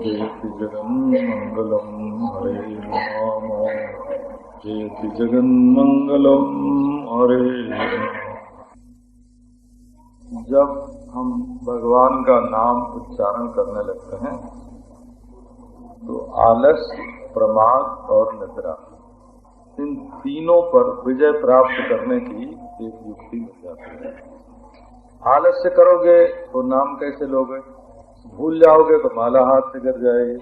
जयति जगन्मंगलम हरे राम, जयति जगन्मंगलम हरे राम। जब हम भगवान का नाम उच्चारण करने लगते हैं तो आलस्य, प्रमाद और निद्रा, इन तीनों पर विजय प्राप्त करने की एक युक्ति मिल जाती है। आलस्य करोगे तो नाम कैसे लोगे? भूल जाओगे तो माला हाथ से गिर जाएगी।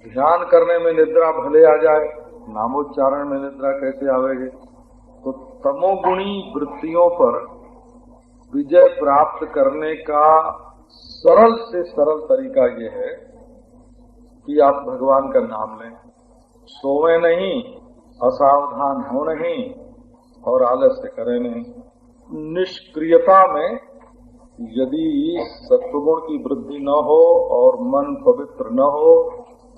ध्यान करने में निद्रा भले आ जाए, नामोच्चारण में निद्रा कैसे आवेगी? तो तमोगुणी वृत्तियों पर विजय प्राप्त करने का सरल से सरल तरीका ये है कि आप भगवान का नाम लें, सोवे नहीं, असावधान हो नहीं और आलस्य करें नहीं। निष्क्रियता में यदि सत्वगुण की वृद्धि न हो और मन पवित्र न हो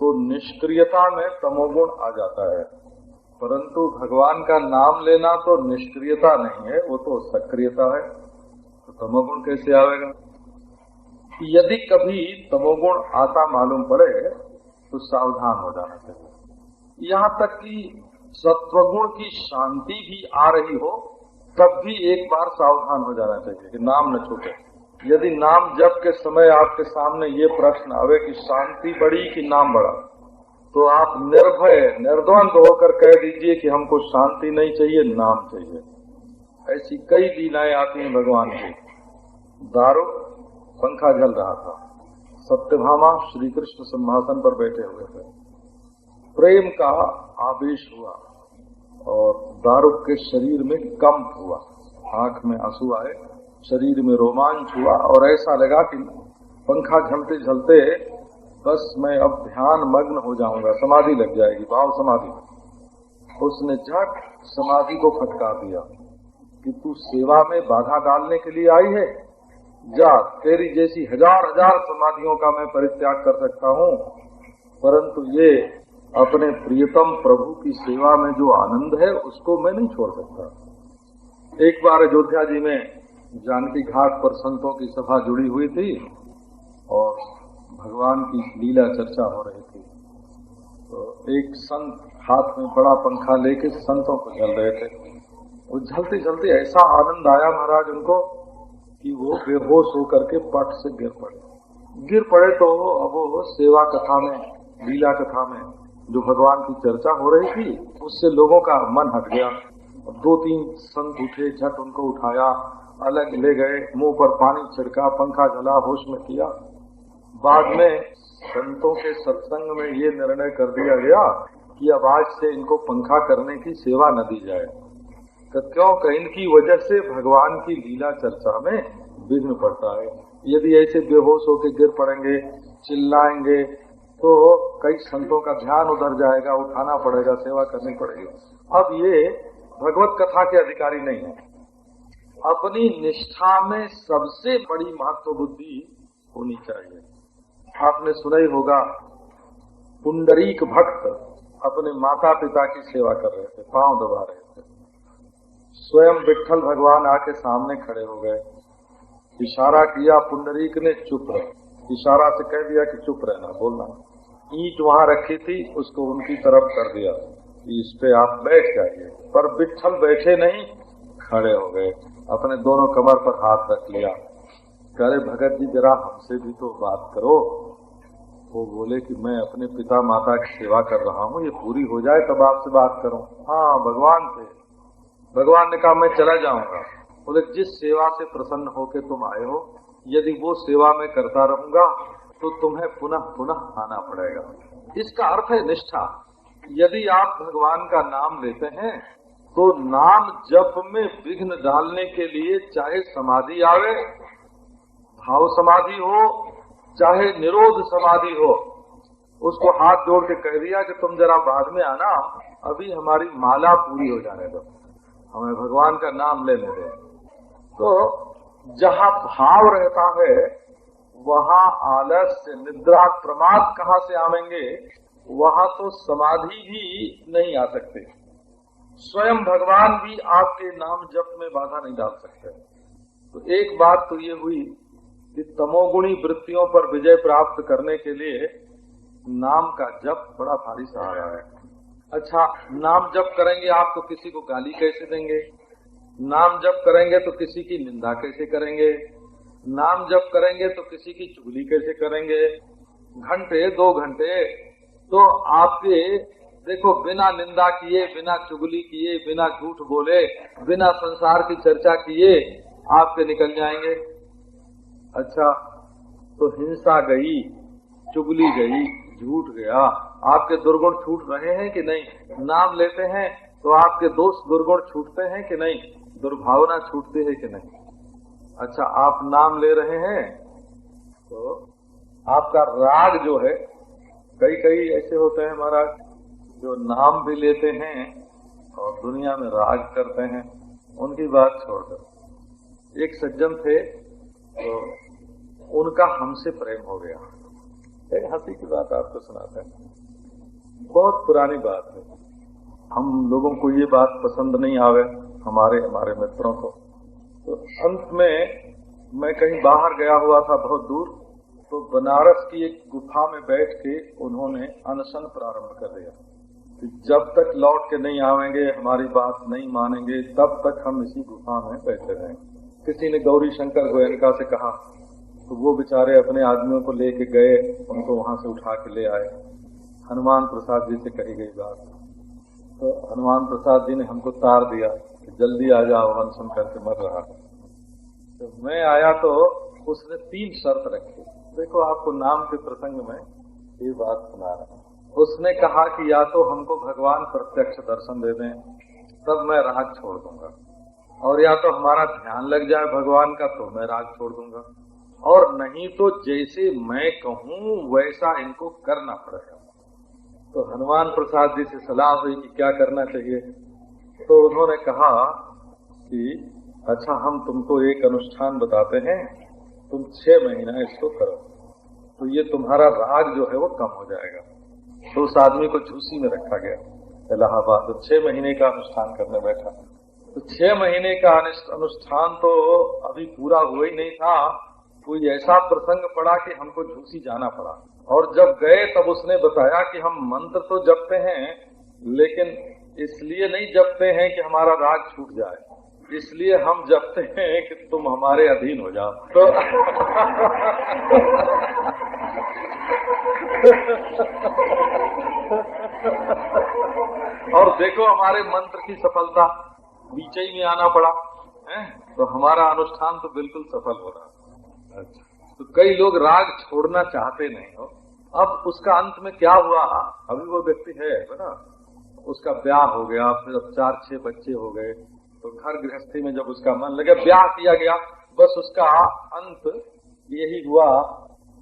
तो निष्क्रियता में तमोगुण आ जाता है। परंतु भगवान का नाम लेना तो निष्क्रियता नहीं है, वो तो सक्रियता है। तो तमोगुण कैसे आएगा? यदि कभी तमोगुण आता मालूम पड़े तो सावधान हो जाना चाहिए। यहाँ तक कि सत्वगुण की शांति भी आ रही हो तब भी एक बार सावधान हो जाना चाहिए कि नाम न छूटे। यदि नाम जप के समय आपके सामने ये प्रश्न आवे कि शांति बढ़ी कि नाम बढ़ा, तो आप निर्भय निर्द्वंद होकर कह दीजिए कि हमको शांति नहीं चाहिए, नाम चाहिए। ऐसी कई लीलाएं आती हैं भगवान की। दारुक पंखा जल रहा था, सत्यभामा श्री कृष्ण सिंहासन पर बैठे हुए थे। प्रेम का आवेश हुआ और दारुक के शरीर में कंप हुआ, आंख में आंसू आए, शरीर में रोमांच हुआ और ऐसा लगा कि पंखा झलते झलते बस मैं अब ध्यान मग्न हो जाऊंगा, समाधि लग जाएगी, भाव समाधि। उसने झट समाधि को फटकार दिया कि तू सेवा में बाधा डालने के लिए आई है, जा, तेरी जैसी हजार हजार समाधियों का मैं परित्याग कर सकता हूँ, परंतु ये अपने प्रियतम प्रभु की सेवा में जो आनंद है उसको मैं नहीं छोड़ सकता। एक बार अयोध्या जी में जानकी घाट पर संतों की सभा जुड़ी हुई थी और भगवान की लीला चर्चा हो रही थी। तो एक संत हाथ में बड़ा पंखा लेके संतों को झल रहे थे। वो झलते झलते ऐसा आनंद आया महाराज उनको कि वो बेहोश होकर के पट से गिर पड़े। तो अब वो सेवा कथा में, लीला कथा में जो भगवान की चर्चा हो रही थी उससे लोगों का मन हट गया। दो तीन संत उठे, झट उनको उठाया, अलग ले गए, मुंह पर पानी छिड़का, पंखा जला, होश में किया। बाद में संतों के सत्संग में ये निर्णय कर दिया गया कि अब आज से इनको पंखा करने की सेवा न दी जाए। क्योंकि इनकी वजह से भगवान की लीला चर्चा में विघ्न पड़ता है। यदि ऐसे बेहोश होकर गिर पड़ेंगे, चिल्लाएंगे तो कई संतों का ध्यान उधर जाएगा, उठाना पड़ेगा, सेवा करनी पड़ेगी। अब ये भगवत कथा के अधिकारी नहीं है। अपनी निष्ठा में सबसे बड़ी महत्व बुद्धि होनी चाहिए। आपने सुना ही होगा, पुंडरीक भक्त अपने माता पिता की सेवा कर रहे थे, पांव दबा रहे थे। स्वयं विट्ठल भगवान आके सामने खड़े हो गए, इशारा किया, पुंडरीक ने चुप रहे, इशारा से कह दिया कि चुप रहना, बोलना। ईंट वहां रखी थी, उसको उनकी तरफ कर दिया, इस पे आप बैठ जाइए। पर विट्ठल बैठे नहीं, खड़े हो गए, अपने दोनों कमर पर हाथ रख लिया। कहे भगत जी जरा हमसे भी तो बात करो। वो बोले कि मैं अपने पिता माता की सेवा कर रहा हूँ, ये पूरी हो जाए तब आपसे बात करूँ। हाँ, भगवान से। भगवान ने कहा मैं चला जाऊंगा। बोले जिस सेवा से प्रसन्न होके तुम आए हो, यदि वो सेवा मैं करता रहूंगा तो तुम्हें पुनः पुनः आना पड़ेगा। इसका अर्थ है निष्ठा। यदि आप भगवान का नाम लेते हैं तो नाम जप में विघ्न डालने के लिए चाहे समाधि आवे, भाव समाधि हो, चाहे निरोध समाधि हो, उसको हाथ जोड़ के कह दिया कि तुम जरा बाद में आना, अभी हमारी माला पूरी हो जाने दो, हमें भगवान का नाम लेने दो। तो जहाँ भाव रहता है वहाँ आलस्य, निद्रा, प्रमाद कहाँ से आवेंगे? वहाँ तो समाधि भी नहीं आ सकते। स्वयं भगवान भी आपके नाम जप में बाधा नहीं डाल सकते। तो एक बात तो ये हुई कि तमोगुणी वृत्तियों पर विजय प्राप्त करने के लिए नाम का जप बड़ा भारी सहारा है। अच्छा, नाम जप करेंगे आप तो किसी को गाली कैसे देंगे? नाम जप करेंगे तो किसी की निंदा कैसे करेंगे? नाम जप करेंगे तो किसी की चुगली कैसे करेंगे? घंटे 2 घंटे तो आपके देखो बिना निंदा किए, बिना चुगली किए, बिना झूठ बोले, बिना संसार की चर्चा किए आपके निकल जाएंगे। अच्छा, तो हिंसा गई, चुगली गई, झूठ गया, आपके दुर्गुण छूट रहे हैं कि नहीं? नाम लेते हैं तो आपके दोष दुर्गुण छूटते हैं कि नहीं? दुर्भावना छूटती है कि नहीं? अच्छा, आप नाम ले रहे हैं तो आपका राग जो है, कई ऐसे होते हैं महाराज जो नाम भी लेते हैं और दुनिया में राग करते हैं। उनकी बात छोड़कर एक सज्जन थे तो उनका हमसे प्रेम हो गया। एक हंसी की बात आपको सुनाते हैं, बहुत पुरानी बात है। हम लोगों को ये बात पसंद नहीं आवे, हमारे मित्रों को। तो अंत में मैं कहीं बाहर गया हुआ था बहुत दूर, तो बनारस की एक गुफा में बैठ के उन्होंने अनशन प्रारंभ कर दिया कि जब तक लौट के नहीं आवेंगे, हमारी बात नहीं मानेंगे, तब तक हम इसी गुफा में बैठे रहेंगे। किसी ने गौरी शंकर गोयनका से कहा तो वो बेचारे अपने आदमियों को लेके गए, उनको वहां से उठा के ले आए। हनुमान प्रसाद जी से कही गई बात, तो हनुमान प्रसाद जी ने हमको तार दिया कि जल्दी आ जाओ, अनशन करके मर रहा है। तो मैं आया तो उसने 3 शर्त रखी। देखो, आपको नाम के प्रसंग में ये बात सुना रहा हूं। उसने कहा कि या तो हमको भगवान प्रत्यक्ष दर्शन दे दें, तब मैं राग छोड़ दूंगा, और या तो हमारा ध्यान लग जाए भगवान का तो मैं राग छोड़ दूंगा, और नहीं तो जैसे मैं कहूं वैसा इनको करना पड़ेगा। तो हनुमान प्रसाद जी से सलाह हुई कि क्या करना चाहिए। तो उन्होंने कहा कि अच्छा, हम तुमको एक अनुष्ठान बताते हैं, तुम 6 महीना इसको करो तो ये तुम्हारा राग जो है वो कम हो जाएगा। तो उस आदमी को झूसी में रखा गया इलाहाबाद, तो 6 महीने का अनुष्ठान करने बैठा। तो 6 महीने का अनुष्ठान तो अभी पूरा हुआ ही नहीं था, कोई ऐसा प्रसंग पड़ा कि हमको झूसी जाना पड़ा। और जब गए तब उसने बताया कि हम मंत्र तो जपते हैं, लेकिन इसलिए नहीं जपते हैं कि हमारा राग छूट जाए, इसलिए हम जपते हैं कि तुम हमारे अधीन हो जाओ। तो और देखो हमारे मंत्र की सफलता, बीच ही में आना पड़ा है, तो हमारा अनुष्ठान तो बिल्कुल सफल हो रहा। अच्छा, तो कई लोग राग छोड़ना चाहते नहीं हो। अब उसका अंत में क्या हुआ, अभी वो व्यक्ति है ना, उसका ब्याह हो गया, फिर अब 4-6 बच्चे हो गए, तो घर गृहस्थी में जब उसका मन लगे, ब्याह किया गया, बस उसका अंत यही हुआ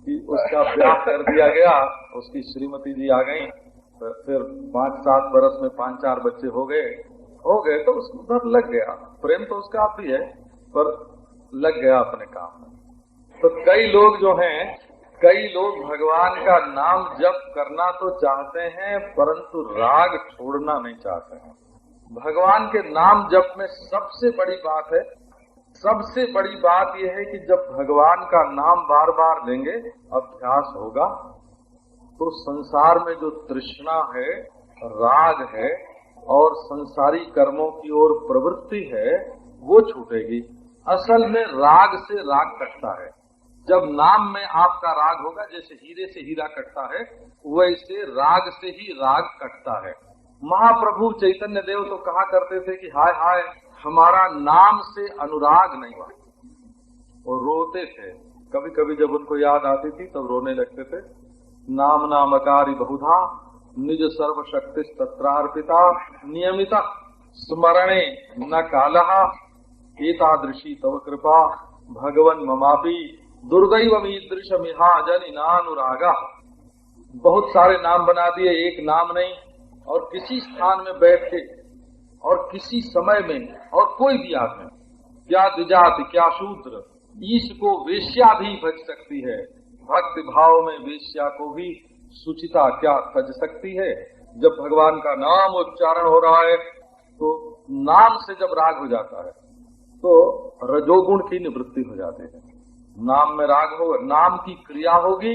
कि उसका ब्याह कर दिया गया, उसकी श्रीमती जी आ गई, फिर 5-7 बरस में 5-4 बच्चे हो गए, तो उसको उधर लग गया। प्रेम तो उसका आप ही है, पर लग गया अपने काम में। तो कई लोग जो हैं, कई लोग भगवान का नाम जप करना तो चाहते हैं, परंतु राग छोड़ना नहीं चाहते हैं। भगवान के नाम जप में सबसे बड़ी बात है, सबसे बड़ी बात यह है कि जब भगवान का नाम बार बार लेंगे, अभ्यास होगा, तो संसार में जो तृष्णा है, राग है और संसारी कर्मों की ओर प्रवृत्ति है, वो छूटेगी। असल में राग से राग कटता है। जब नाम में आपका राग होगा, जैसे हीरे से हीरा कटता है, वैसे राग से ही राग कटता है। महाप्रभु चैतन्य देव तो कहा करते थे कि हाय हाय, हमारा नाम से अनुराग नहीं हुआ। वो रोते थे, कभी कभी जब उनको याद आती थी तब रोने लगते थे। नाम नामकारी बहुधा निज सर्वशक्ति तत्रार्पिता नियमिता स्मरणे न कालः एतादृशी तव कृपा भगवन ममापि दुर्दैवमीदृशमिहा जनिनानुरागा। बहुत सारे नाम बना दिए, एक नाम नहीं। और किसी स्थान में बैठ के और किसी समय में और कोई भी आदमी, क्या द्विजाति क्या शूद्र, ईश को वेश्या भी भज सकती है, भक्ति भाव में वेश्या को भी सुचिता क्या भज सकती है। जब भगवान का नाम उच्चारण हो रहा है, तो नाम से जब राग हो जाता है तो रजोगुण की निवृत्ति हो जाती है। नाम में राग होगा, नाम की क्रिया होगी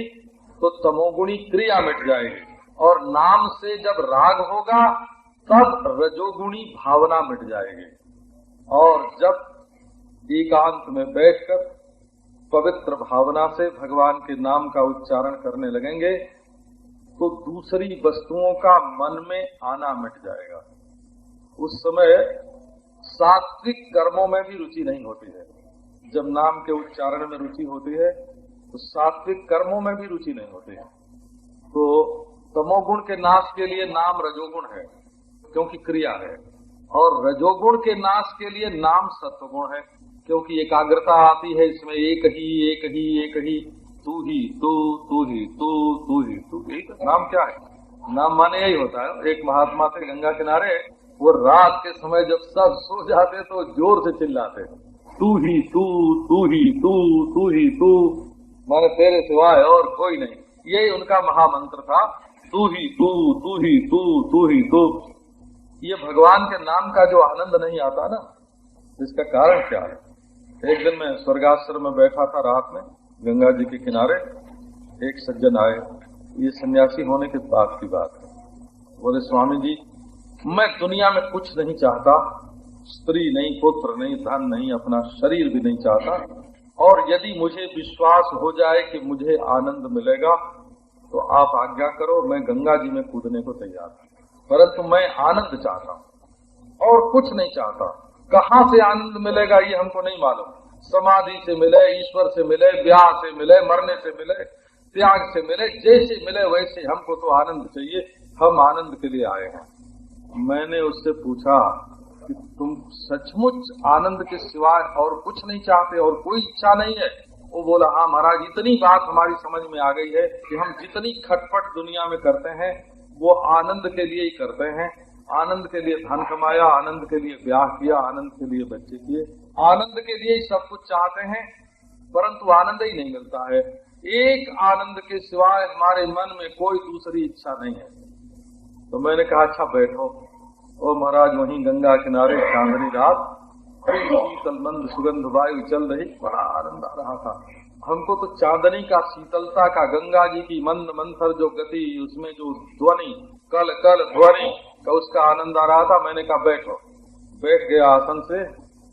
तो तमोगुणी क्रिया मिट जाएगी, और नाम से जब राग होगा तब रजोगुणी भावना मिट जाएगी। और जब एकांत में बैठकर पवित्र भावना से भगवान के नाम का उच्चारण करने लगेंगे तो दूसरी वस्तुओं का मन में आना मिट जाएगा। उस समय सात्विक कर्मों में भी रुचि नहीं होती है। जब नाम के उच्चारण में रुचि होती है तो सात्विक कर्मों में भी रुचि नहीं होती है। तो तमोगुण के नाश के लिए नाम रजोगुण है, क्योंकि क्रिया है, और रजोगुण के नाश के लिए नाम सत्वगुण है, क्योंकि एकाग्रता आती है इसमें। एक ही तू ही तू, तू ही तू, तू ही तू। यही तो नाम क्या है? नाम माने यही होता है। एक महात्मा थे गंगा किनारे, वो रात के समय जब सब सो जाते तो जोर से चिल्लाते, तू ही तू, तू ही तू, तू ही तू, माने तेरे सिवाय और कोई नहीं। यही उनका महामंत्र था, तू ही तू, तू ही तू, तू ही तू। ये भगवान के नाम का जो आनंद नहीं आता ना, इसका कारण क्या है? एक दिन मैं स्वर्गाश्रम में बैठा था, रात में गंगा जी के किनारे एक सज्जन आए। ये सन्यासी होने के बाद की बात है। बोले, स्वामी जी, मैं दुनिया में कुछ नहीं चाहता, स्त्री नहीं, पुत्र नहीं, धन नहीं, अपना शरीर भी नहीं चाहता, और यदि मुझे विश्वास हो जाए कि मुझे आनंद मिलेगा तो आप आज्ञा करो, मैं गंगा जी में कूदने को तैयार हूँ। परंतु मैं आनंद चाहता हूँ और कुछ नहीं चाहता। कहाँ से आनंद मिलेगा ये हमको नहीं मालूम। समाधि से मिले, ईश्वर से मिले, ब्याह से मिले, मरने से मिले, त्याग से मिले, जैसे मिले वैसे हमको तो आनंद चाहिए। हम आनंद के लिए आए हैं। मैंने उससे पूछा कि तुम सचमुच आनंद के सिवाय और कुछ नहीं चाहते और कोई इच्छा नहीं है? वो बोला, हाँ महाराज, इतनी बात हमारी समझ में आ गई है कि हम जितनी खटपट दुनिया में करते हैं वो आनंद के लिए ही करते हैं। आनंद के लिए धन कमाया, आनंद के लिए ब्याह किया, आनंद के लिए बच्चे किए, आनंद के लिए ही सब कुछ चाहते हैं, परंतु आनंद ही नहीं मिलता है। एक आनंद के सिवाय हमारे मन में कोई दूसरी इच्छा नहीं है। तो मैंने कहा, अच्छा बैठो। ओ महाराज, वहीं गंगा किनारे चांदनी रात, शीतल मंद सुगंध वायु चल रही, बड़ा आनंद आ रहा था हमको। तो चांदनी का, शीतलता का, गंगा जी की मंद मंथर जो गति, उसमें जो ध्वनि, कल कल ध्वनि का, उसका आनंद आ रहा था। मैंने कहा बैठो। बैठ गया आसन से।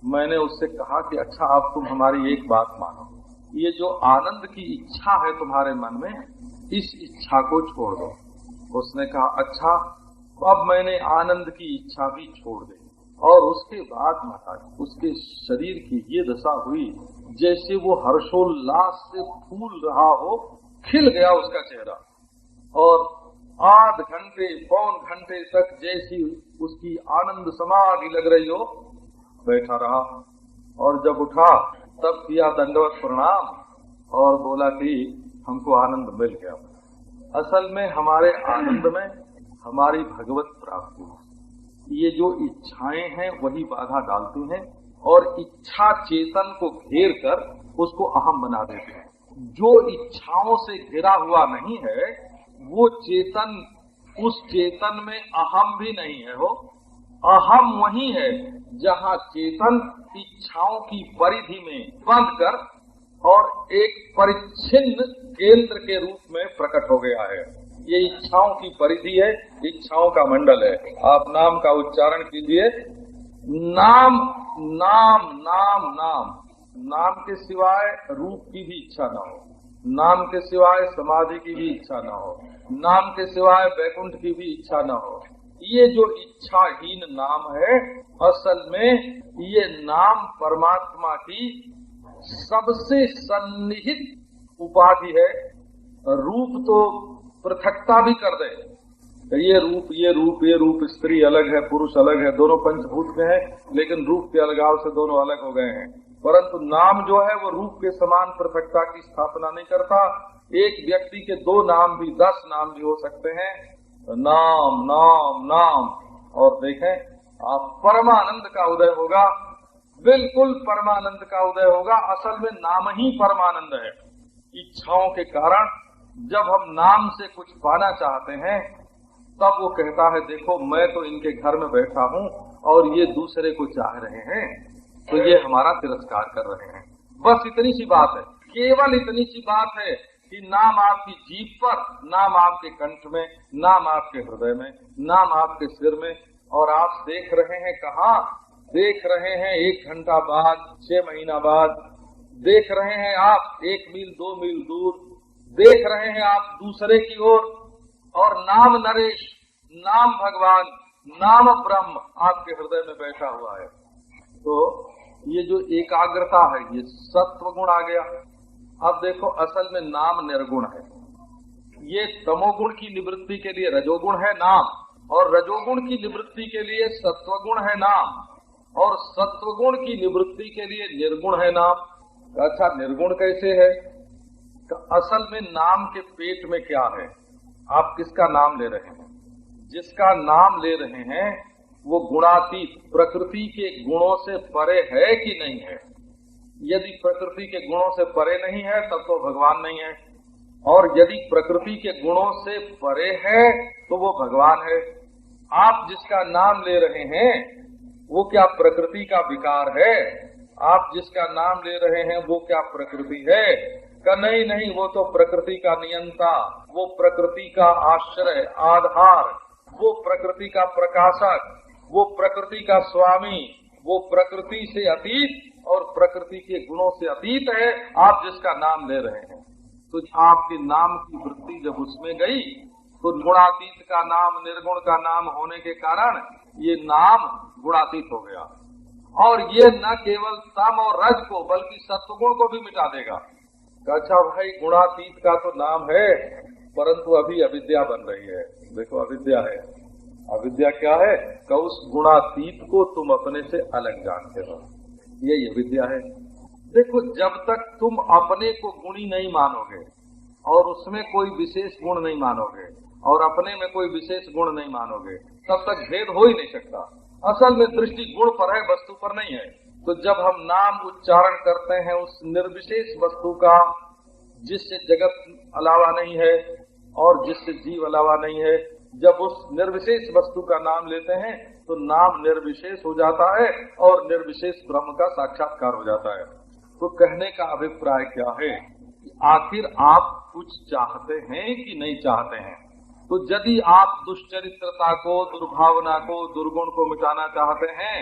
मैंने उससे कहा कि अच्छा, आप तुम हमारी एक बात मानो, ये जो आनंद की इच्छा है तुम्हारे मन में, इस इच्छा को छोड़ दो। उसने कहा, अच्छा। अब मैंने आनंद की इच्छा भी छोड़ दी, और उसके बाद महाराज उसके शरीर की ये दशा हुई जैसे वो हर्षोल्लास से फूल रहा हो, खिल गया उसका चेहरा। और आध घंटे पौन घंटे तक जैसी उसकी आनंद समाधि लग रही हो, बैठा रहा। और जब उठा तब किया दंडवत प्रणाम और बोला कि हमको आनंद मिल गया। असल में हमारे आनंद में हमारी भगवत प्राप्ति, ये जो इच्छाएं हैं वही बाधा डालती हैं, और इच्छा चेतन को घेर कर उसको अहम बना देते हैं। जो इच्छाओं से घिरा हुआ नहीं है वो चेतन, उस चेतन में अहम भी नहीं है। हो, अहम वही है जहाँ चेतन इच्छाओं की परिधि में बंध कर और एक परिच्छिन्न केंद्र के रूप में प्रकट हो गया है। ये इच्छाओं की परिधि है, इच्छाओं का मंडल है। आप नाम का उच्चारण कीजिए, नाम नाम नाम नाम। नाम के सिवाय रूप की भी इच्छा न हो, नाम के सिवाय समाधि की भी इच्छा न हो, नाम के सिवाय वैकुंठ की भी इच्छा न हो। ये जो इच्छाहीन नाम है, असल में ये नाम परमात्मा की सबसे सन्निहित उपाधि है। रूप तो पृथकता भी कर दे, ये रूप ये रूप ये रूप, स्त्री अलग है, पुरुष अलग है, दोनों पंचभूत में है, लेकिन रूप के अलगाव से दोनों अलग हो गए हैं। परंतु नाम जो है वो रूप के समान पृथकता की स्थापना नहीं करता। एक व्यक्ति के 2 नाम भी, 10 नाम भी हो सकते हैं। नाम नाम नाम, और देखें आप परमानंद का उदय होगा, बिल्कुल परमानंद का उदय होगा। असल में नाम ही परमानंद है। इच्छाओं के कारण जब हम नाम से कुछ पाना चाहते हैं तब वो कहता है, देखो मैं तो इनके घर में बैठा हूँ और ये दूसरे को चाह रहे हैं, तो ये हमारा तिरस्कार कर रहे हैं। बस इतनी सी बात है, केवल इतनी सी बात है कि नाम आपकी जीभ पर, नाम आपके कंठ में, नाम आपके हृदय में, नाम आपके सिर में, और आप देख रहे हैं कहाँ? देख रहे हैं 1 घंटा बाद, 6 महीना बाद, देख रहे हैं आप 1 मील 2 मील दूर, देख रहे हैं आप दूसरे की ओर, और नाम नरेश, नाम भगवान, नाम ब्रह्म आपके हृदय में बैठा हुआ है। तो ये जो एकाग्रता है, ये सत्व गुण आ गया। अब देखो, असल में नाम निर्गुण है। ये तमोगुण की निवृत्ति के लिए रजोगुण है नाम, और रजोगुण की निवृत्ति के लिए सत्वगुण है नाम, और सत्वगुण की निवृत्ति के लिए निर्गुण है नाम। अच्छा, निर्गुण कैसे है? तो असल में नाम के पेट में क्या है? आप किसका नाम ले रहे हैं? जिसका नाम ले रहे हैं वो गुणातीत, प्रकृति के गुणों से परे है कि नहीं है? यदि प्रकृति के गुणों से परे नहीं है तब तो भगवान नहीं है, और यदि प्रकृति के गुणों से परे है तो वो भगवान है। आप जिसका नाम ले रहे हैं वो क्या प्रकृति का विकार है? आप जिसका नाम ले रहे हैं वो क्या प्रकृति है? का नहीं नहीं, वो तो प्रकृति का नियंता, वो प्रकृति का आश्रय आधार, वो प्रकृति का प्रकाशक, वो प्रकृति का स्वामी, वो प्रकृति से अतीत और प्रकृति के गुणों से अतीत है। आप जिसका नाम ले रहे हैं, तो आपके नाम की वृत्ति जब उसमें गई तो गुणातीत का नाम निर्गुण का नाम होने के कारण ये नाम गुणातीत हो गया। और ये न केवल तम और रज को बल्कि सत्वगुण को भी मिटा देगा। अच्छा भाई, गुणातीत का तो नाम है, परंतु अभी अविद्या बन रही है। देखो, अविद्या है। अविद्या क्या है? कि उस गुणातीत को तुम अपने से अलग जानते हो, यही अविद्या है। देखो, जब तक तुम अपने को गुणी नहीं मानोगे और उसमें कोई विशेष गुण नहीं मानोगे और अपने में कोई विशेष गुण नहीं मानोगे, तब तक भेद हो ही नहीं सकता। असल में दृष्टि गुण पर है, वस्तु पर नहीं है। तो जब हम नाम उच्चारण करते हैं उस निर्विशेष वस्तु का, जिससे जगत अलावा नहीं है और जिससे जीव अलावा नहीं है, जब उस निर्विशेष वस्तु का नाम लेते हैं तो नाम निर्विशेष हो जाता है और निर्विशेष ब्रह्म का साक्षात्कार हो जाता है। तो कहने का अभिप्राय क्या है? आखिर आप कुछ चाहते हैं कि नहीं चाहते हैं? तो यदि आप दुष्चरित्रता को, दुर्भावना को, दुर्गुण को मिटाना चाहते हैं,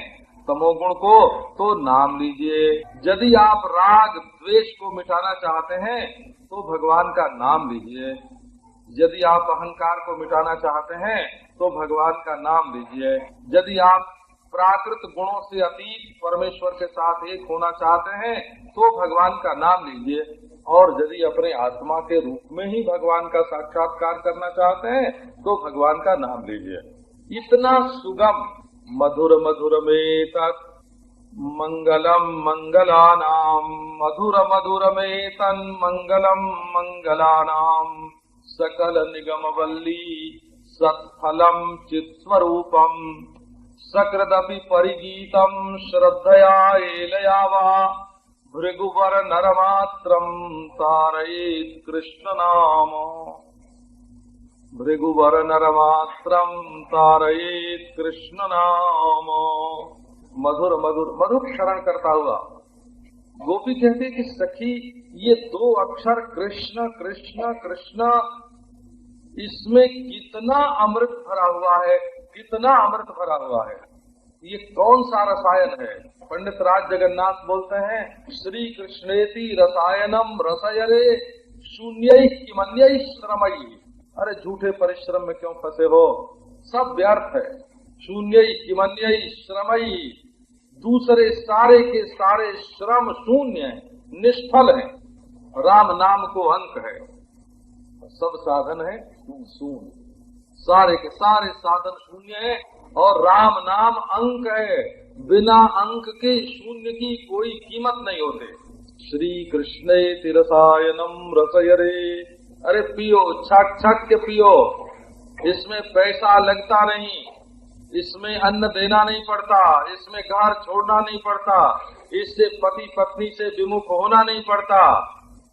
तमोगुण को, तो नाम लीजिए। यदि आप राग द्वेष को मिटाना चाहते हैं तो भगवान का नाम लीजिए। यदि आप अहंकार को मिटाना चाहते हैं तो भगवान का नाम लीजिए। यदि आप प्राकृत गुणों से अतीत परमेश्वर के साथ एक होना चाहते हैं तो भगवान का नाम लीजिए। और यदि अपने आत्मा के रूप में ही भगवान का साक्षात्कार करना चाहते हैं तो भगवान का नाम लीजिए। इतना सुगम मधुर मधुर में तत् मंगलम मंगलानाम, मधुर मधुर में तन मंगलम मंगलानाम, सकल निगम वल्ली सत्फलम चित्स्वरूपम, सकृदपि परिगीतम श्रद्धया एलयावा, भृगुवर नरमात्रम तारयेत् कृष्ण नाम, भृगुवर नरमात्रम तारयेत् कृष्ण नाम। मधुर मधुर मधुर क्षरण करता हुआ गोपी कहते कि सखी, ये 2 अक्षर कृष्ण कृष्ण कृष्ण, इसमें कितना अमृत भरा हुआ है, कितना अमृत भरा हुआ है। ये कौन सा रसायन है? पंडित राज जगन्नाथ बोलते हैं, श्री कृष्णेति रसायनम रसयरे शून्य किमन्य श्रमई। अरे झूठे परिश्रम में क्यों फंसे हो? सब व्यर्थ है। शून्य किमन्य श्रमई, दूसरे सारे के सारे श्रम शून्य है, निष्फल है। राम नाम को अंक है, सब साधन है शून्य, सारे के सारे साधन शून्य है और राम नाम अंक है। बिना अंक के शून्य की कोई कीमत नहीं होते। श्री कृष्णेति रसायनम रसयरे, अरे पियो, छक छक के पियो, इसमें पैसा लगता नहीं, इसमें अन्न देना नहीं पड़ता, इसमें घर छोड़ना नहीं पड़ता, इससे पति पत्नी से विमुख होना नहीं पड़ता।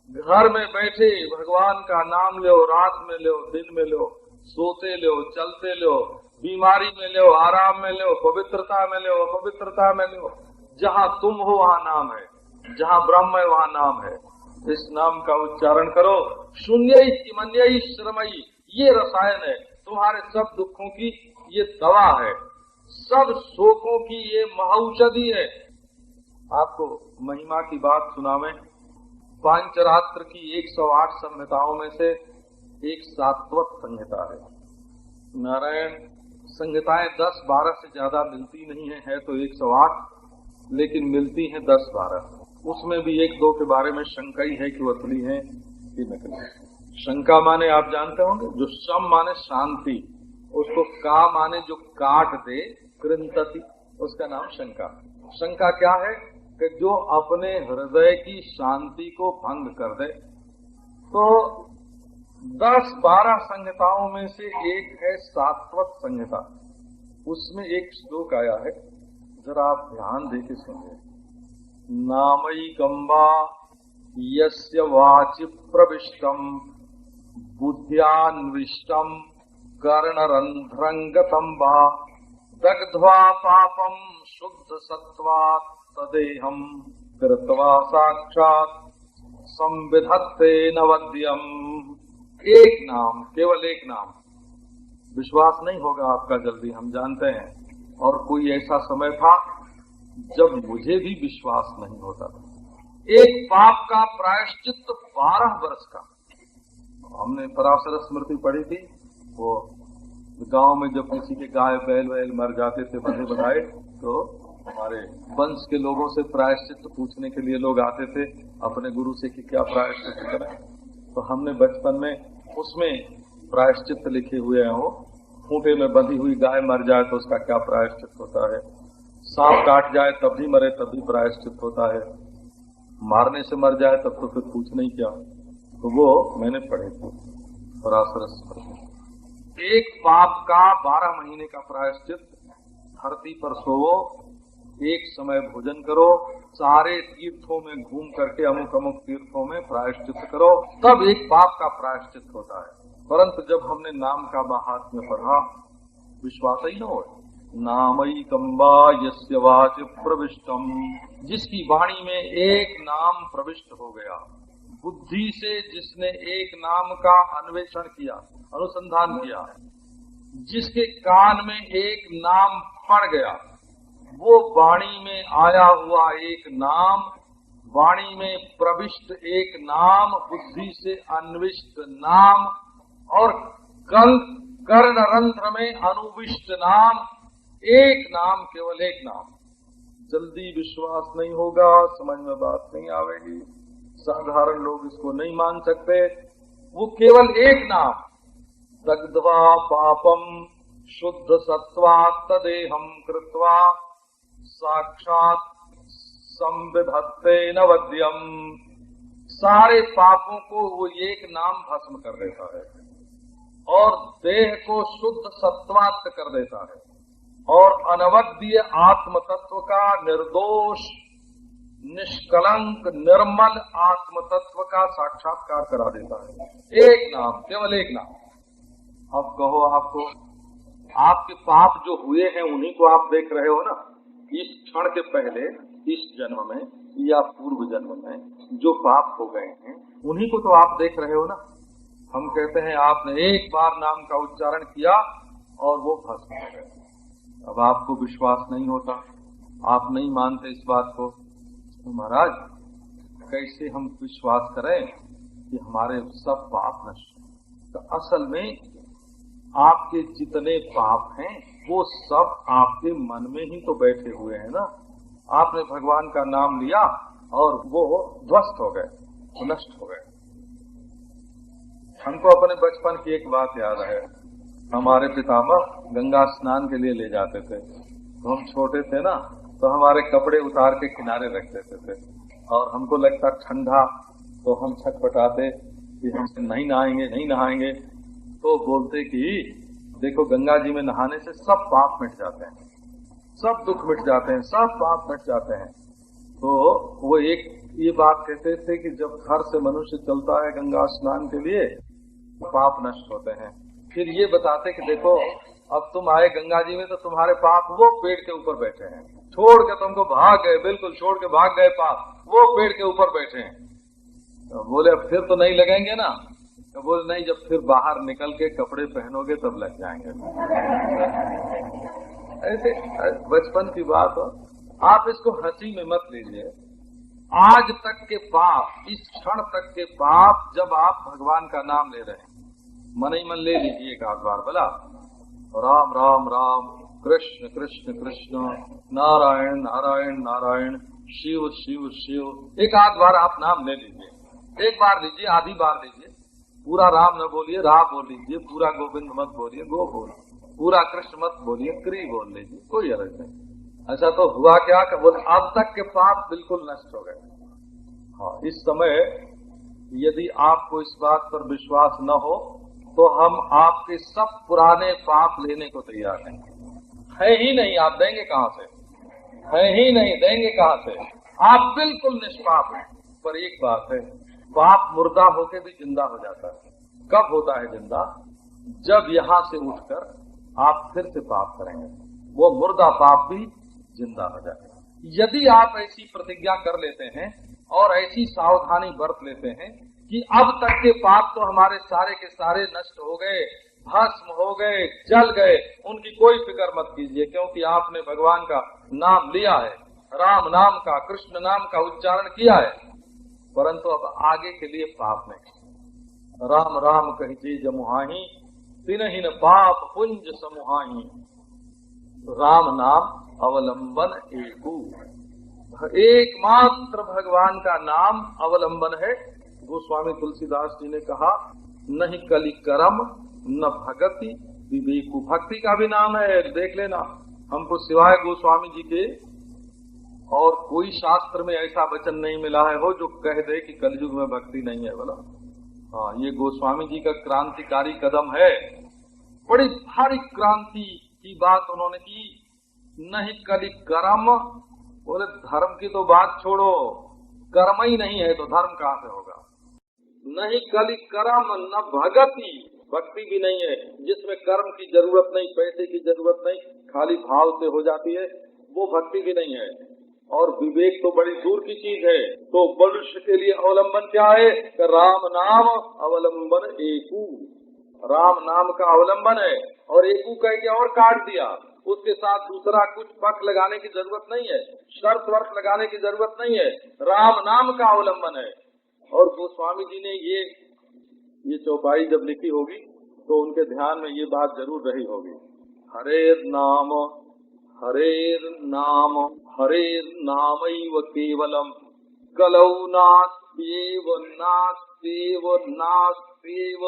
घर में बैठे भगवान का नाम लो, रात में लो, दिन में लो, सोते लो, चलते लो, बीमारी में लो, आराम में लो, पवित्रता में लो, अपवित्रता में लो, जहाँ तुम हो वहाँ नाम है, जहाँ ब्रह्म है वहाँ नाम है। इस नाम का उच्चारण करो। शून्य किमन्यई श्रमई, ये रसायन है तुम्हारे सब दुखों की, ये दवा है, सब शोकों की ये महौषधि है। आपको महिमा की बात सुनावें। पांचरात्र की 108 संहिताओं में से एक सात्वत संहिता है। नारायण संहिताएं 10-12 से ज्यादा मिलती नहीं है तो 108, लेकिन मिलती हैं 10-12। उसमें भी 1-2 के बारे में शंका ही है कि वो असली है कि नकली। शंका माने आप जानते होंगे, जो शम माने शांति, उसको का माने जो काट दे, कृंतति, उसका नाम शंका। शंका क्या है कि जो अपने हृदय की शांति को भंग कर दे। तो 10-12 संहिताओं में से एक है सात्वत संहिता। उसमें एक श्लोक आया है, जरा आप ध्यान देके सुनिए। नामैकम्बा यस्य वाचि प्रविष्टम बुद्ध्यान्विष्टम कर्णरंध्रंगतम वा दग्ध्वा पापम शुद्ध सत्वात् तदेहम कृत्वा साक्षात् संविधत्ते नवद्यम। एक नाम, केवल एक नाम। विश्वास नहीं होगा आपका जल्दी, हम जानते हैं। और कोई ऐसा समय था जब मुझे भी विश्वास नहीं होता था। एक पाप का प्रायश्चित 12 वर्ष का। हमने पराशर स्मृति पढ़ी थी, वो गांव में जब किसी के गाय बैल वैल मर जाते थे बंधे बधाए, तो हमारे वंश के लोगों से प्रायश्चित पूछने के लिए लोग आते थे अपने गुरु से कि क्या प्रायश्चित करें। तो हमने बचपन में उसमें प्रायश्चित लिखे हुए हैं। वो खूंटे में बंधी हुई गाय मर जाए तो उसका क्या प्रायश्चित होता है, सांप काट जाए तब भी मरे तब भी प्रायश्चित होता है, मारने से मर जाए तब तो फिर पूछना ही क्या। तो वो मैंने पढ़े थे पराशर स्मृति। एक पाप का 12 महीने का प्रायश्चित। धरती पर सोवो, एक समय भोजन करो, सारे तीर्थों में घूम करके अमुक अमुक तीर्थों में प्रायश्चित करो, तब एक पाप का प्रायश्चित होता है। परंतु जब हमने नाम का महात्म्य पढ़ा, विश्वास ही न हो। नामैकम्बा यस्य वाचि प्रविष्टम, जिसकी वाणी में एक नाम प्रविष्ट हो गया, बुद्धि से जिसने एक नाम का अन्वेषण किया, अनुसंधान किया, जिसके कान में एक नाम पड़ गया, वो वाणी में आया हुआ एक नाम, वाणी में प्रविष्ट एक नाम, बुद्धि से अन्विष्ट नाम, और कर्णरंध्र में अनुविष्ट नाम, एक नाम, केवल एक नाम। जल्दी विश्वास नहीं होगा, समझ में बात नहीं आवेगी, साधारण लोग इसको नहीं मान सकते। वो केवल एक नाम, दग्ध्वा पापम शुद्ध सत्वात् तदेहम कृत्वा साक्षात् संविधत्ते नवद्यम। सारे पापों को वो एक नाम भस्म कर देता है और देह को शुद्ध सत्वात् कर देता है और अनवद्य आत्म तत्व का, निर्दोष निष्कलंक निर्मल आत्म तत्व का साक्षात्कार करा देता है। एक नाम, केवल एक नाम। अब कहो, आपको आपके पाप जो हुए हैं उन्हीं को आप देख रहे हो ना। इस क्षण के पहले, इस जन्म में या पूर्व जन्म में जो पाप हो गए हैं उन्हीं को तो आप देख रहे हो ना। हम कहते हैं आपने एक बार नाम का उच्चारण किया और वो भस्म हो गए। अब आपको विश्वास नहीं होता, आप नहीं मानते इस बात को, तो महाराज कैसे हम विश्वास करें कि हमारे सब पाप नष्ट। तो असल में आपके जितने पाप हैं वो सब आपके मन में ही तो बैठे हुए हैं ना। आपने भगवान का नाम लिया और वो ध्वस्त हो गए, नष्ट हो गए। हमको अपने बचपन की एक बात याद है। हमारे पितामह गंगा स्नान के लिए ले जाते थे, तो हम छोटे थे ना, तो हमारे कपड़े उतार के किनारे रख देते थे और हमको लगता ठंडा, तो हम छटपटाते कि हमसे नहीं नहाएंगे, नहीं नहाएंगे। तो बोलते कि देखो गंगा जी में नहाने से सब पाप मिट जाते हैं, सब दुख मिट जाते हैं, सब पाप मिट जाते हैं। तो वो एक ये बात कहते थे कि जब घर से मनुष्य चलता है गंगा स्नान के लिए पाप नष्ट होते हैं। फिर ये बताते कि देखो अब तुम आए गंगा जी में तो तुम्हारे पाप वो पेड़ के ऊपर बैठे हैं, छोड़ के तुमको भाग गए, बिल्कुल छोड़ के भाग गए पाप, वो पेड़ के ऊपर बैठे हैं। तो बोले अब फिर तो नहीं लगेंगे ना? तो बोले नहीं, जब फिर बाहर निकल के कपड़े पहनोगे तब लग जाएंगे। ऐसे बचपन की बात हो, आप इसको हंसी में मत लीजिए। आज तक के पाप, इस क्षण तक के पाप, जब आप भगवान का नाम ले रहे हैं, मन ही मन ले लीजिए एक आध बार बोला राम राम राम, कृष्ण कृष्ण कृष्ण, नारायण नारायण नारायण, शिव शिव शिव, एक आध बार आप नाम ले लीजिए। एक बार लीजिए, आधी बार लीजिए। पूरा राम न बोलिए, रा बोल लीजिए। पूरा गोविंद मत बोलिए, गो बोलिए। पूरा कृष्ण मत बोलिए, क्री बोल लीजिए, कोई अर्थ नहीं। अच्छा तो हुआ क्या कि बोले अब तक के पाप बिल्कुल नष्ट हो गए। हाँ, इस समय यदि आपको इस बात पर विश्वास न हो तो हम आपके सब पुराने पाप लेने को तैयार हैं। है ही नहीं, आप देंगे कहाँ से? है ही नहीं, देंगे कहाँ से? आप बिल्कुल निष्पाप हैं। पर एक बात है, पाप मुर्दा होके भी जिंदा हो जाता है। कब होता है जिंदा? जब यहाँ से उठकर आप फिर से पाप करेंगे, वो मुर्दा पाप भी जिंदा हो जाएगा। यदि आप ऐसी प्रतिज्ञा कर लेते हैं और ऐसी सावधानी बरत लेते हैं कि अब तक के पाप तो हमारे सारे के सारे नष्ट हो गए, भस्म हो गए, जल गए, उनकी कोई फिक्र मत कीजिए, क्योंकि आपने भगवान का नाम लिया है, राम नाम का, कृष्ण नाम का उच्चारण किया है। परंतु अब आगे के लिए पाप नहीं। राम राम कहिजे जमुहाही, तिनहिन पाप पुंज समुहाही। राम नाम अवलंबन एकू, एकमात्र भगवान का नाम अवलंबन है। गोस्वामी तुलसीदास जी ने कहा, नहीं कलि करम न भगति विवेकु। भक्ति का भी नाम है, देख लेना। हमको सिवाय गोस्वामी जी के और कोई शास्त्र में ऐसा वचन नहीं मिला है हो जो कह दे कि कलयुग में भक्ति नहीं है। बोला हाँ, ये गोस्वामी जी का क्रांतिकारी कदम है। बड़ी भारी क्रांति की बात उन्होंने की। नहीं कलि करम, बोले धर्म की तो बात छोड़ो, कर्म ही नहीं है तो धर्म कहाँ से होगा? नहीं कलि करम न भगति, भक्ति भी नहीं है जिसमें कर्म की जरूरत नहीं, पैसे की जरूरत नहीं, खाली भाव से हो जाती है, वो भक्ति भी नहीं है। और विवेक तो बड़ी दूर की चीज है। तो मनुष्य के लिए अवलंबन क्या है? राम नाम अवलंबन एकू, राम नाम का अवलंबन है। और एकू कह के और काट दिया, उसके साथ दूसरा कुछ पक्ष लगाने की जरूरत नहीं है, शर्त वर्त लगाने की जरूरत नहीं है, राम नाम का अवलंबन है। और गोस्वामी जी ने ये चौपाई जब लिखी होगी तो उनके ध्यान में ये बात जरूर रही होगी। हरेर नाम हरेर नामैव केवलम, कलौ नास्त्येव नास्त्येव नास्त्येव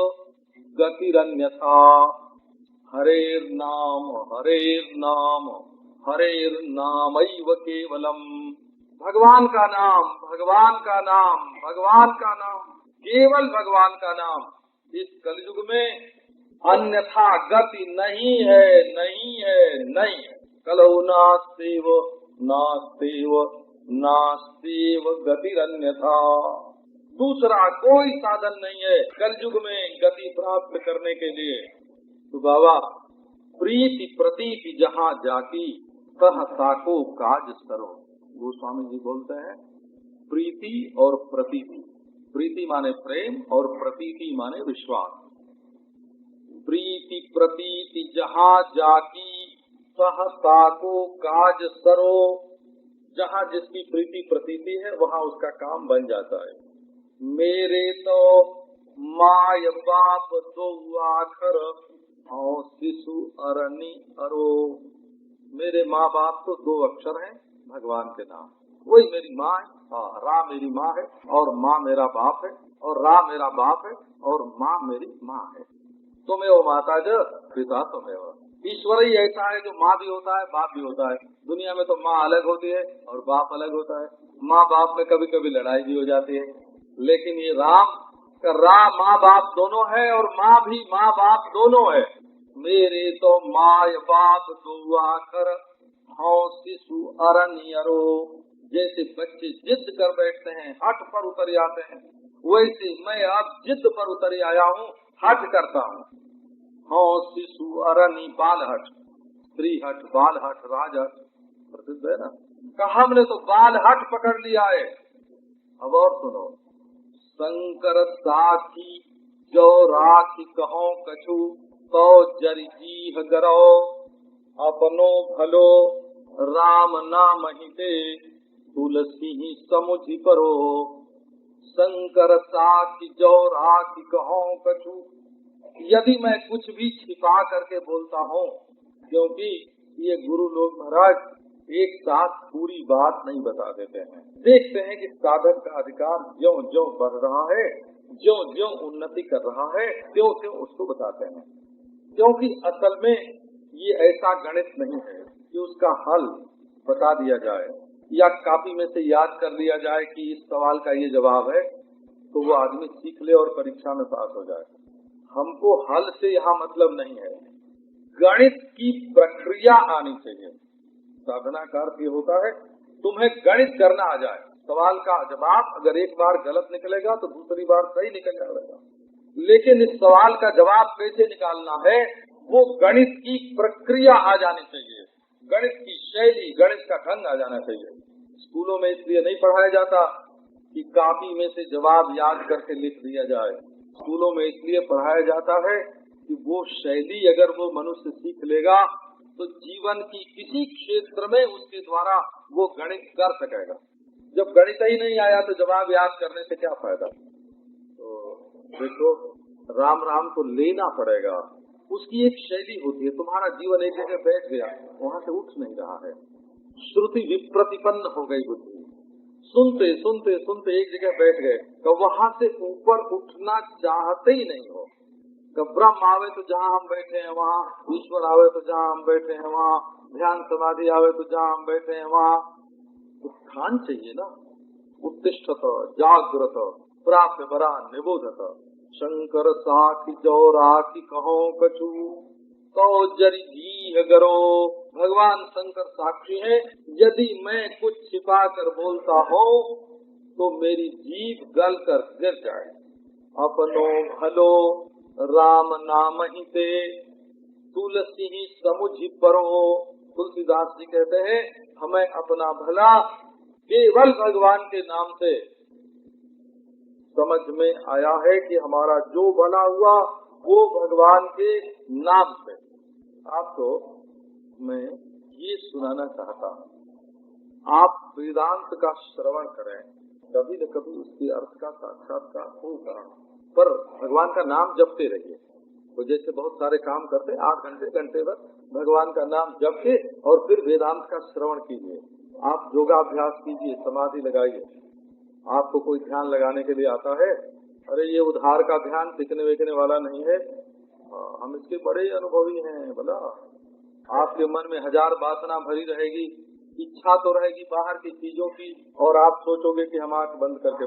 गतिरन्यथा। हरेर नाम हरेर नामैव केवलम। भगवान का नाम, भगवान का नाम, भगवान का नाम, केवल भगवान का नाम। इस कलयुग में अन्यथा गति नहीं है, नहीं है, नहीं है। कलौ नास्त्येव नास्त्येव नास्त्येव गतिरन्यथा। दूसरा कोई साधन नहीं है कलयुग में गति प्राप्त करने के लिए। तो बाबा, प्रीति प्रतीति जहाँ जाकी, तह ताको काज सरो। गोस्वामी जी बोलते हैं प्रीति और प्रतीति। प्रीति माने प्रेम और प्रतीति माने विश्वास। प्रीति प्रतीति जहाँ जाकी, तह ताको काज सरो। जहाँ जिसकी प्रीति प्रतीति है वहाँ उसका काम बन जाता है। मेरे तो माय बाप दो आखर, और शिशु अरनी अरो। मेरे माँ बाप तो दो अक्षर हैं भगवान के नाम, वही मेरी माँ है। हाँ, रा मेरी माँ है और माँ मेरा बाप है, और रा मेरा बाप है और माँ मेरी माँ है। तुम्हें वो माता जो पिता तुम्हें वो। ईश्वर ही ऐसा है जो माँ भी होता है, बाप भी होता है। दुनिया में तो माँ अलग होती है और बाप अलग होता है। माँ बाप में कभी कभी लड़ाई भी हो जाती है, लेकिन ये राम का माँ बाप दोनों है और माँ भी माँ बाप दोनों है। मेरे तो माय बाप दो आखर, हाँ शिशु अरण्यरो। जैसे बच्चे जिद कर बैठते हैं, हट पर उतर जाते हैं, वैसे मैं अब जिद पर उतर आया हूँ, हट करता हूँ। हाँ शिशु अरण्य बाल हट, स्त्री हट, बाल हट, राज हट, प्रसिद्ध है ना। कहा हमने तो बाल हट पकड़ लिया है। अब और सुनो, शंकर साखी जो राखी कहो कछु तो जरि जीह गरो अपनो भलो राम नाम हिते तुलसी ही समुझि परो। शंकर साखी जो राखी कहो कछु, यदि मैं कुछ भी छिपा करके बोलता हूँ, क्योंकि ये गुरु लोग महाराज एक साथ पूरी बात नहीं बता देते हैं। देखते हैं कि साधक का अधिकार ज्यों ज्यों बढ़ रहा है, ज्यों ज्यों उन्नति कर रहा है, त्यों त्यों उसको बताते हैं। क्योंकि असल में ये ऐसा गणित नहीं है कि उसका हल बता दिया जाए या कॉपी में से याद कर लिया जाए कि इस सवाल का ये जवाब है तो वो आदमी सीख ले और परीक्षा में पास हो जाए। हमको हल से यहाँ मतलब नहीं है, गणित की प्रक्रिया आनी चाहिए। साधना का अर्थ ये होता है तुम्हें गणित करना आ जाए। सवाल का जवाब अगर एक बार गलत निकलेगा तो दूसरी बार सही निकल जाएगा, लेकिन इस सवाल का जवाब कैसे निकालना है वो गणित की प्रक्रिया आ जानी चाहिए, गणित की शैली, गणित का ढंग आ जाना चाहिए। स्कूलों में इसलिए नहीं पढ़ाया जाता कि कॉपी में से जवाब याद करके लिख दिया जाए। स्कूलों में इसलिए पढ़ाया जाता है कि वो शैली अगर वो मनुष्य सीख लेगा तो जीवन की किसी क्षेत्र में उसके द्वारा वो गणित कर सकेगा। जब गणित ही नहीं आया तो जवाब याद करने से क्या फायदा। तो देखो, राम राम तो लेना पड़ेगा, उसकी एक शैली होती है। तुम्हारा जीवन एक जगह बैठ गया, वहाँ से उठ नहीं रहा है, श्रुति विप्रतिपन्न हो गई बुद्धि, सुनते सुनते सुनते एक जगह बैठ गए तो वहाँ से ऊपर उठना चाहते ही नहीं हो। कब ब्रह्म आवे तो जहाँ हम बैठे हैं वहाँ, ईश्वर आवे तो जहाँ हम बैठे हैं वहाँ, ध्यान समाधि आवे तो जहाँ हम बैठे हैं वहाँ। उत्थान चाहिए ना, उत्तिष्ठत जागृत प्राप्य बरा निबोधत। शंकर साखी जो राखी कहो कछु तो जरि जीह गरो। भगवान शंकर साक्षी है, यदि मैं कुछ छिपा कर बोलता हूँ तो मेरी जीभ गल कर गिर जाए। अपनो भलो राम नाम ही ते तुलसी ही समुझि परो। तुलसीदास जी कहते हैं हमें अपना भला केवल भगवान के नाम से समझ में आया है कि हमारा जो भला हुआ वो भगवान के नाम से। आपको मैं ये सुनाना चाहता हूँ, आप वेदांत का श्रवण करें, कभी न कभी उसके अर्थ का साक्षात्कार होगा, पर भगवान का नाम जपते रहिए। तो जैसे बहुत सारे काम करते 8 घंटे भर भगवान का नाम जप के और फिर वेदांत का श्रवण कीजिए। आप योगाभ्यास कीजिए, समाधि लगाइए। आपको कोई ध्यान लगाने के लिए आता है, अरे ये उधार का ध्यान टिकने वेकने वाला नहीं है, हम इसके बड़े अनुभवी हैं। बोला आपके मन में 1000 वासना भरी रहेगी, इच्छा तो रहेगी बाहर की चीजों की, और आप सोचोगे कि हम आंख बंद करके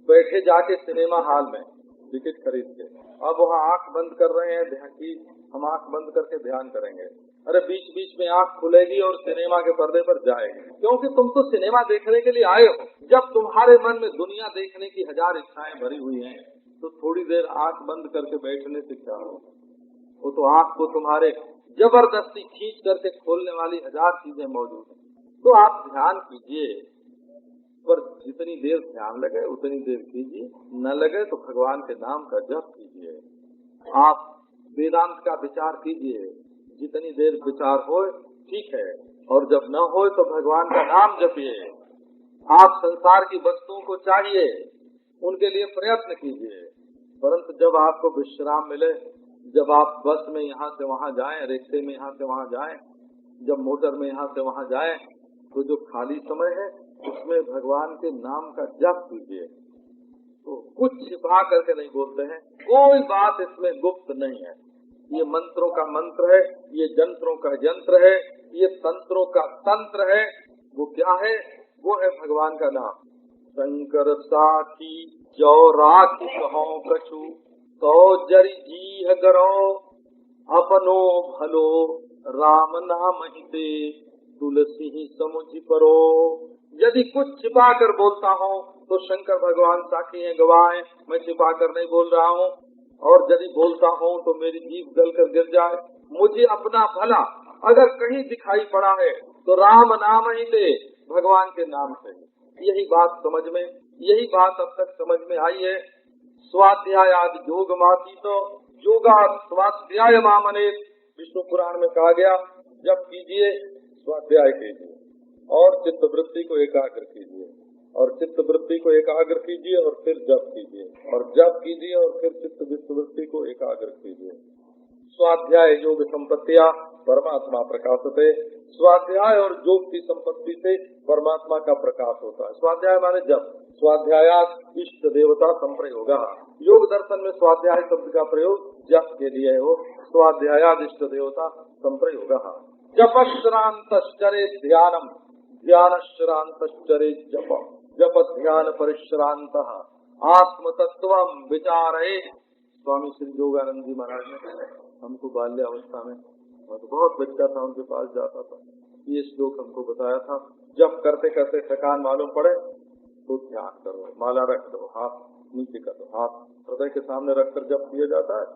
बैठे जाके सिनेमा हॉल में टिकट खरीद के, अब वहाँ आंख बंद कर रहे हैं ध्यान की, हम आंख बंद करके ध्यान करेंगे। अरे बीच बीच में आंख खुलेगी और सिनेमा के पर्दे पर जाएगी, क्योंकि तुम तो सिनेमा देखने के लिए आए हो। जब तुम्हारे मन में दुनिया देखने की 1000 इच्छाएं भरी हुई हैं, तो थोड़ी देर आंख बंद करके बैठने से क्या हो। वो तो आंख को तुम्हारे जबरदस्ती खींच करके खोलने वाली 1000 चीजें मौजूद हैं। तो आप ध्यान कीजिए, पर जितनी देर ध्यान लगे उतनी देर कीजिए, न लगे तो भगवान के नाम का जप कीजिए। आप वेदांत का विचार कीजिए, जितनी देर विचार हो ठीक है, और जब न हो तो भगवान का नाम जपिए। आप संसार की वस्तुओं को चाहिए, उनके लिए प्रयत्न कीजिए, परंतु जब आपको विश्राम मिले, जब आप बस में यहाँ से वहाँ जाएं, रिक्शे में यहाँ से वहाँ जाएं, जब मोटर में यहाँ से वहाँ जाएं, तो जो खाली समय है उसमें भगवान के नाम का जप कीजिए। तो कुछ छिपा करके नहीं बोलते हैं, कोई बात इसमें गुप्त नहीं है। ये मंत्रों का मंत्र है, ये जंत्रों का यंत्र है, ये तंत्रों का तंत्र है। वो क्या है? वो है भगवान का नाम। शंकर साखी जो राखी कहो कछु तो जरि जीह गरो। अपनो भलो राम नाम हिते तुलसी ही समुझि परो। यदि कुछ छिपा कर बोलता हूँ तो शंकर भगवान साखी हैं, गवाह हैं, मैं छिपा कर नहीं बोल रहा हूँ। और यदि बोलता हूँ तो मेरी जीभ गल कर गिर जाए। मुझे अपना भला अगर कहीं दिखाई पड़ा है तो राम नाम ही ले, भगवान के नाम से। यही बात समझ में यही बात अब तक समझ में आई है। स्वाध्यायाद योग माती तो योगा स्वाध्याय मामने विष्णु पुराण में कहा गया, जब कीजिए स्वाध्याय कीजिए और चित्त वृत्ति को एकाग्र कीजिए, और चित्त वृत्ति को एकाग्र कीजिए और फिर जप कीजिए, और जप कीजिए और फिर चित्त वृत्ति को एकाग्र कीजिए। स्वाध्याय योग संपत्तिया परमात्मा प्रकाशते। स्वाध्याय और योग की संपत्ति से परमात्मा का प्रकाश होता है। स्वाध्याय माने जप। स्वाध्यायात इष्ट देवता संप्रयोग। योग दर्शन में स्वाध्याय शब्द का प्रयोग जप के लिए हो। स्वाध्यायात इष्ट देवता संप्रयोग। जपश्रांतश्चरे ध्यानम, ध्यानश्रांतश्चरे जप, जप ध्यान परिश्रांत आत्म तत्वम विचारे। स्वामी श्री योगानंद जी महाराज ने हमको बाल्यावस्था में, मैं तो बहुत बच्चा था, उनके पास जाता था, ये श्लोक हमको बताया था। जब करते करते थकान मालूम पड़े तो ध्यान करो, माला रख दो, हाथ नीचे कर दो, हाथ हृदय के सामने रखकर जब किया जाता है,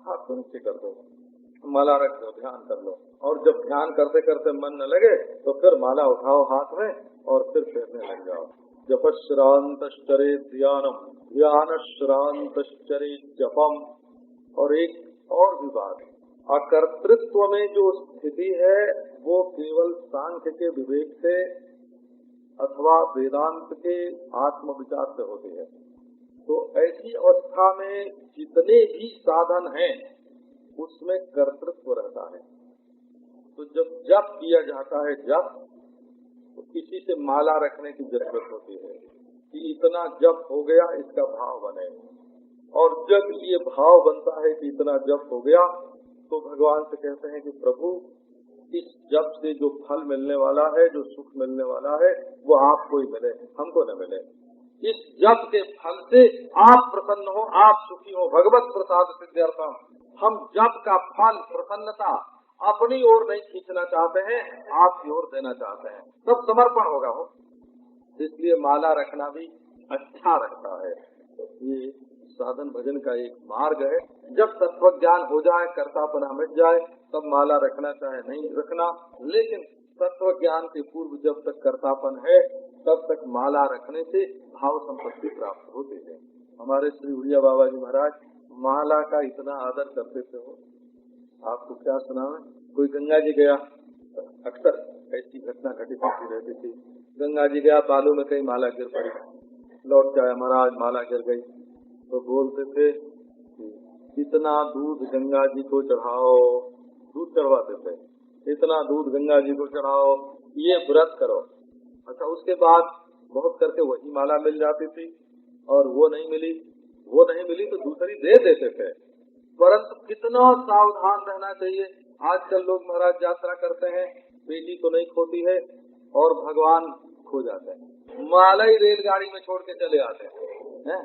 हाथ को नीचे कर दो, माला रख दो, ध्यान कर लो। और जब ध्यान करते करते मन न लगे तो फिर माला उठाओ हाथ में और फिर फेरने लग जाओ। जपश्रांतश्चरे ध्यानम, ध्यानश्रांतश्चरे जपम। और एक और भी बात, अकर्तृत्व में जो स्थिति है वो केवल सांख्य के विवेक से अथवा वेदांत के आत्म विचार से होती है। तो ऐसी अवस्था में जितने भी साधन हैं उसमें कर्तृत्व रहता है। तो जब जप किया जाता है जप, तो किसी से माला रखने की जरूरत होती है कि इतना जप हो गया, इसका भाव बने। और जब ये भाव बनता है कि इतना जप हो गया, तो भगवान से कहते हैं कि प्रभु इस जप से जो फल मिलने वाला है, जो सुख मिलने वाला है, वो आपको ही मिले, हमको न मिले। इस जप के फल से आप प्रसन्न हो, आप सुखी हो। भगवत प्रसाद सिद्ध्यर्थम। हम जप का फल प्रसन्नता अपनी ओर नहीं खींचना चाहते हैं, आपकी ओर देना चाहते हैं, तब समर्पण होगा हो। इसलिए माला रखना भी अच्छा रहता है। ये साधन भजन का एक मार्ग है। जब तत्व ज्ञान हो जाए, कर्तापना मिट जाए, तब माला रखना चाहे नहीं रखना, लेकिन तत्व ज्ञान के पूर्व जब तक कर्तापन है तब तक माला रखने से भाव संपत्ति प्राप्त होती है। हमारे श्री उड़िया बाबा जी महाराज माला का इतना आदर करते थे। हो आपको क्या सुनावे, कोई गंगा जी गया, अक्सर ऐसी घटना घटित होती रहती थी। गंगा जी गया, बालू में कहीं माला गिर पड़ी, लौट जाए, महाराज माला गिर गई। तो बोलते थे इतना दूध गंगा जी को चढ़ाओ, दूध चढ़वाते थे, इतना दूध गंगा जी को चढ़ाओ, ये व्रत करो। अच्छा, उसके बाद बहुत करके वही माला मिल जाती थी, और वो नहीं मिली तो दूसरी दे देते थे। परंतु कितना सावधान रहना चाहिए। आजकल लोग महाराज यात्रा करते हैं, बेटी तो नहीं खोती है और भगवान खो जाते हैं, माला ही रेलगाड़ी में छोड़ के चले आते हैं।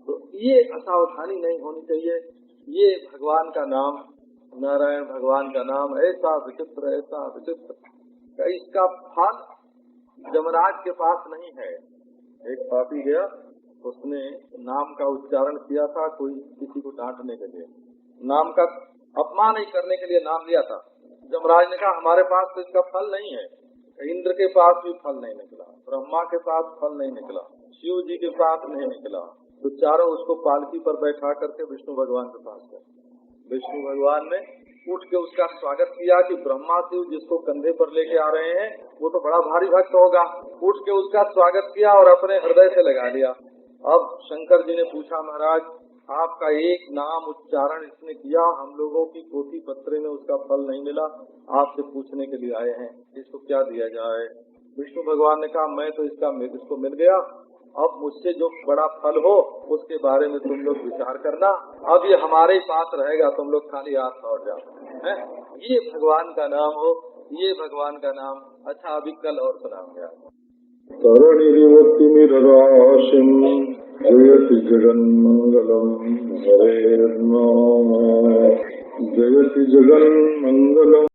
तो ये असावधानी नहीं होनी चाहिए। ये भगवान का नाम, नारायण भगवान का नाम ऐसा विचित्र, इसका फल जमराज के पास नहीं है। एक पापी गया, उसने नाम का उच्चारण किया था, कोई किसी को डांटने के लिए, नाम का अपमान नहीं करने के लिए नाम लिया था। जमराज ने कहा हमारे पास तो इसका फल नहीं है। इंद्र के पास भी फल नहीं निकला, ब्रह्मा के पास फल नहीं निकला, शिव जी के पास नहीं निकला। तो चारों उसको पालकी पर बैठा करके विष्णु भगवान के पास गए। विष्णु भगवान ने उठ के उसका स्वागत किया कि ब्रह्मा शिव जिसको कंधे पर लेके आ रहे हैं वो तो बड़ा भारी भक्त होगा। उठ के उसका स्वागत किया और अपने हृदय से लगा लिया। अब शंकर जी ने पूछा, महाराज आपका एक नाम उच्चारण इसने किया, हम लोगों की पोथी पत्रे में उसका फल नहीं मिला, आपसे पूछने के लिए आए हैं, इसको क्या दिया जाए। विष्णु भगवान ने कहा मैं तो इसको मिल गया, अब मुझसे जो बड़ा फल हो उसके बारे में तुम लोग विचार करना, अब ये हमारे ही पास रहेगा, तुम लोग खाली हाथ लौट जाओ। ये भगवान का नाम हो, ये भगवान का नाम। अच्छा, अभी कल और सुनाऊंगा। तरणिरिवतिमिरराशिं जयति जगन्मंगलम् हरेर्नाम, जयति जगन्मंगलम्।